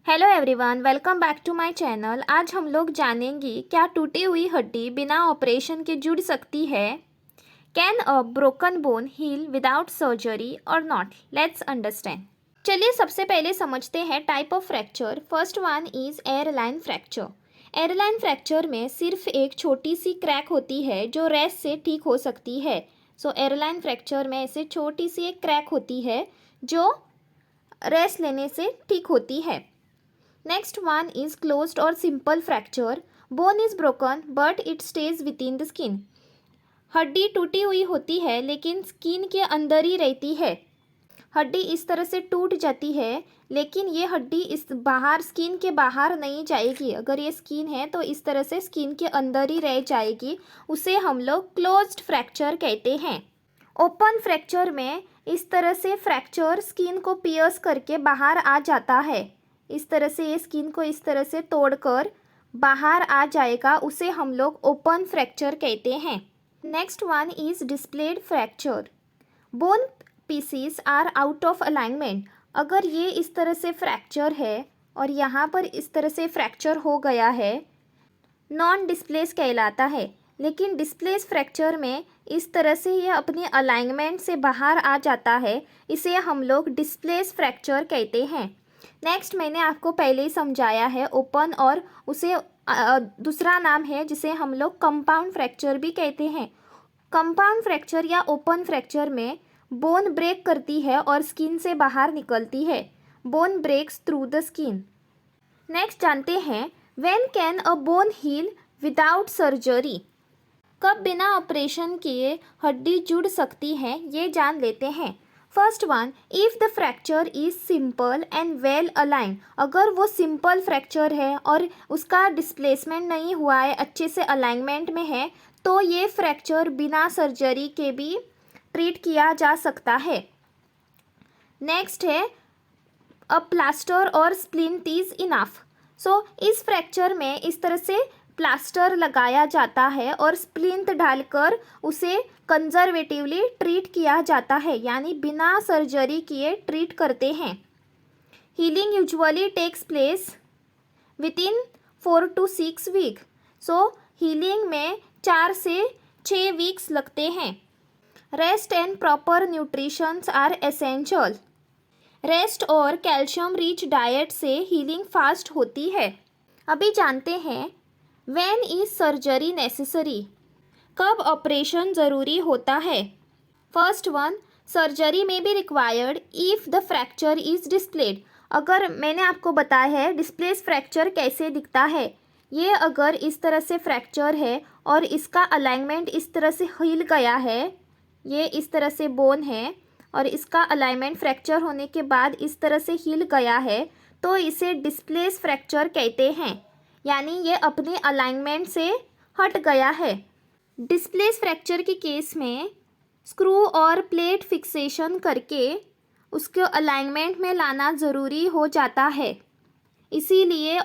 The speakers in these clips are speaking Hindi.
Hello everyone, welcome back to my channel. आज हम लोग जानेंगे क्या टूटी हुई हड्डी बिना ऑपरेशन के जुड़ सकती है। Can a broken bone heal without surgery और नॉट? Let's understand. चलिए सबसे पहले समझते हैं type of fracture. First one is hairline fracture. Hairline fracture में सिर्फ एक छोटी सी क्रैक होती है जो रेस्ट से ठीक हो सकती है। सो एयरलाइन फ्रैक्चर में ऐसे छोटी सी एक क्रैक होती है जो रेस्ट लेने से ठीक होती है। Next one is closed or simple fracture. Bone is broken but it stays within the skin. हड्डी टूटी हुई होती है लेकिन स्किन के अंदर ही रहती है। हड्डी इस तरह से टूट जाती है लेकिन ये हड्डी इस बाहर स्किन के बाहर नहीं जाएगी। अगर ये स्किन है तो इस तरह से स्किन के अंदर ही रह जाएगी। उसे हम लोग क्लोज्ड फ्रैक्चर कहते हैं। ओपन फ्रैक्चर में इस तरह से फ्रैक्चर स्किन को पियर्स करके बाहर आ जाता है। इस तरह से ये स्किन को इस तरह से तोड़कर बाहर आ जाएगा, उसे हम लोग ओपन फ्रैक्चर कहते हैं। Next one is displaced fracture. Bone pieces are out of alignment. अगर ये इस तरह से फ्रैक्चर है और यहाँ पर इस तरह से फ्रैक्चर हो गया है, नॉन डिस्प्लेस कहलाता है। लेकिन डिस्प्लेस फ्रैक्चर में इस तरह से ये अपने अलाइनमेंट से बाहर आ जाता है, इसे हम लोग डिस्प्लेस फ्रैक्चर कहते हैं। नेक्स्ट मैंने आपको पहले ही समझाया है ओपन, और उसे दूसरा नाम है जिसे हम लोग कंपाउंड फ्रैक्चर भी कहते हैं। कंपाउंड फ्रैक्चर या ओपन फ्रैक्चर में बोन ब्रेक करती है और स्किन से बाहर निकलती है। Bone breaks through the skin. Next जानते हैं when can a bone heal without surgery. कब बिना ऑपरेशन किए हड्डी जुड़ सकती है, ये जान लेते हैं। First one, if the fracture is simple and well align. अगर वो सिंपल फ्रैक्चर है और उसका डिस्प्लेसमेंट नहीं हुआ है, अच्छे से अलाइनमेंट में है, तो ये फ्रैक्चर बिना सर्जरी के भी ट्रीट किया जा सकता है। नेक्स्ट है अ प्लास्टर और स्प्लिंट इज़ इनफ। सो इस फ्रैक्चर में इस तरह से प्लास्टर लगाया जाता है और स्प्लिंट डालकर उसे कंजर्वेटिवली ट्रीट किया जाता है, यानी बिना सर्जरी किए ट्रीट करते हैं। Healing usually takes place within 4 to 6 week. So healing में 4 से 6 वीक्स लगते हैं। Rest and proper nutrition are essential. Rest और कैल्शियम रिच डाइट से हीलिंग फास्ट होती है। अभी जानते हैं व्हेन इज सर्जरी नेसेसरी। कब ऑपरेशन ज़रूरी होता है। First one, surgery may be required if the fracture is displaced. अगर मैंने आपको बताया है डिस्प्लेस फ्रैक्चर कैसे दिखता है, ये अगर इस तरह से फ्रैक्चर है और इसका अलाइनमेंट इस तरह से हिल गया है, ये इस तरह से बोन है और इसका अलाइनमेंट फ्रैक्चर होने के बाद इस तरह से हिल गया है, तो इसे डिस्प्लेस फ्रैक्चर कहते हैं, यानी ये अपने अलाइनमेंट से हट गया है। डिस्प्लेस फ्रैक्चर के केस में स्क्रू और प्लेट फिक्सेशन करके उसको अलाइनमेंट में लाना ज़रूरी हो जाता है, इसीलिए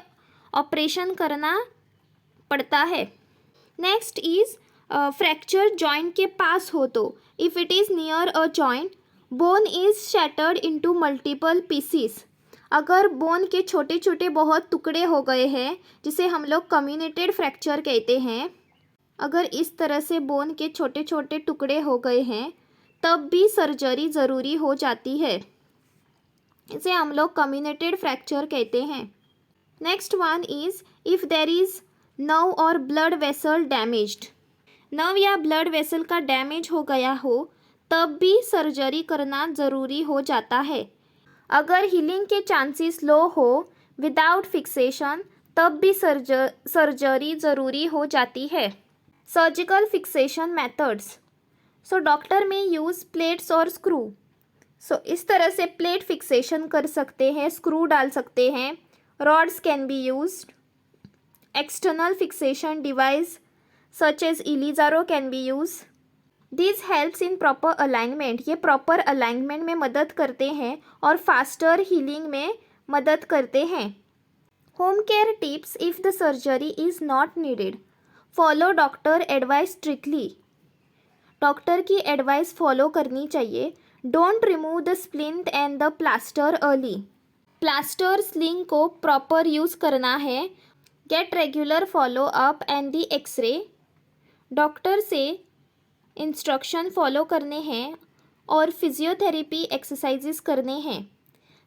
ऑपरेशन करना पड़ता है। नेक्स्ट इज़ फ्रैक्चर जॉइंट के पास हो तो, if it is near a joint bone is shattered into multiple pieces. अगर बोन के छोटे छोटे बहुत टुकड़े हो गए हैं, जिसे हम लोग कम्युनेटेड फ्रैक्चर कहते हैं, अगर इस तरह से बोन के छोटे छोटे टुकड़े हो गए हैं तब भी सर्जरी ज़रूरी हो जाती है, इसे हम लोग कम्युनेटेड फ्रैक्चर कहते हैं। Next one is if there is nerve और ब्लड वेसल डैमेज्ड। नर्व या ब्लड वेसल का डैमेज हो गया हो तब भी सर्जरी करना ज़रूरी हो जाता है। अगर हीलिंग के चांसेस लो हो विदाउट फिक्सेशन तब भी सर्जरी ज़रूरी हो जाती है। Surgical fixation methods. So doctor में यूज़ प्लेट्स और स्क्रू। सो इस तरह से प्लेट फिक्सेशन कर सकते हैं, स्क्रू डाल सकते हैं। Rods can be used. External fixation device such as Ilizarov can be use. This helps in proper alignment. ये प्रॉपर अलाइनमेंट में मदद करते हैं और फास्टर हीलिंग में मदद करते हैं। Home care tips if the surgery is not needed. Follow doctor advice strictly. Doctor की एडवाइस फॉलो करनी चाहिए। Don't remove the splint and the plaster early. Plaster sling को प्रॉपर यूज़ करना है। Get regular follow up and the x-ray. Doctor से इंस्ट्रक्शन फॉलो करने हैं और फिजियोथेरेपी एक्सरसाइजेस करने हैं।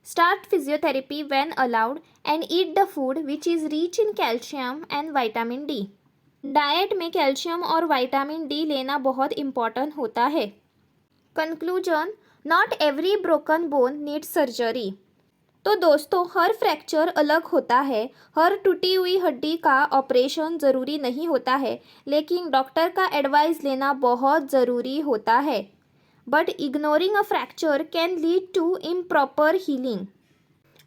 Start physiotherapy when allowed and eat the food which is rich in calcium and vitamin D. Diet में कैल्शियम और विटामिन डी लेना बहुत इम्पॉर्टेंट होता है। Conclusion, not every broken bone needs surgery. तो दोस्तों, हर फ्रैक्चर अलग होता है, हर टूटी हुई हड्डी का ऑपरेशन ज़रूरी नहीं होता है, लेकिन डॉक्टर का एडवाइस लेना बहुत ज़रूरी होता है। But ignoring a fracture can lead to improper healing.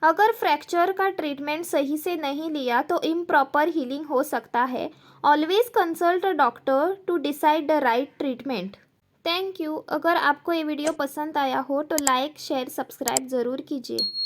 अगर फ्रैक्चर का ट्रीटमेंट सही से नहीं लिया तो इम्प्रॉपर हीलिंग हो सकता है। Always consult a doctor to decide the right treatment. Thank you. अगर आपको ये वीडियो पसंद आया हो तो लाइक शेयर सब्सक्राइब ज़रूर कीजिए।